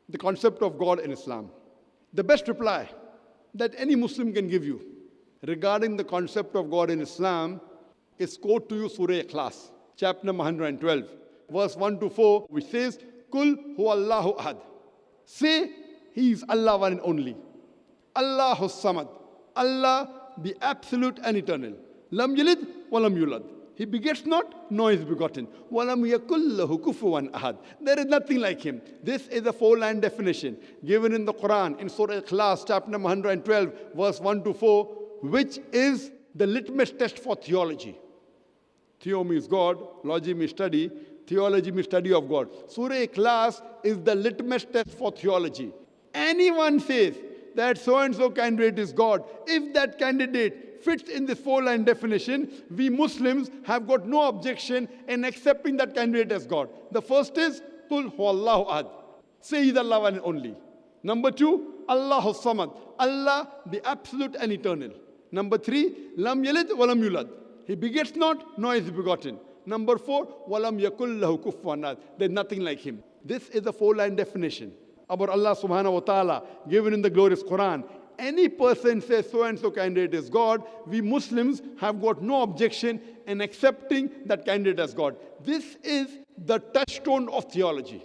the concept of God in Islam. The best reply that any Muslim can give you regarding the concept of God in Islam is quote to you Surah Ikhlas, chapter number 112, verse 1 to 4, which says, Kul huwallahu ahad. Say, He is Allah one and only. Allahu samad. Allah, the absolute and eternal. Lam yalid wa lam yulad. He begets not, nor is begotten. Walam yakul lahu kufuwan ahad. There is nothing like Him. This is a four-line definition given in the Quran, in Surah Ikhlas, chapter number 112, verse 1 to 4, which is the litmus test for theology. Theo means God, logy means study, theology means study of God. Surah Ikhlas is the litmus test for theology. Anyone says that so-and-so candidate is God, if that candidate fits in this four-line definition, we Muslims have got no objection in accepting that candidate as God. The first is, Qul huwallahu ahad. Say He's Allah one and only. Number two, Allahu samad. Allah, the absolute and eternal. Number three, Lam yalid wa lam yulad. He begets not, nor is begotten. Number four, Walam yakul lahu kufuwan ahad. There's nothing like Him. This is a four-line definition about Allah subhanahu wa ta'ala given in the glorious Quran. Any person says so-and-so candidate is God, we Muslims have got no objection in accepting that candidate as God. This is the touchstone of theology.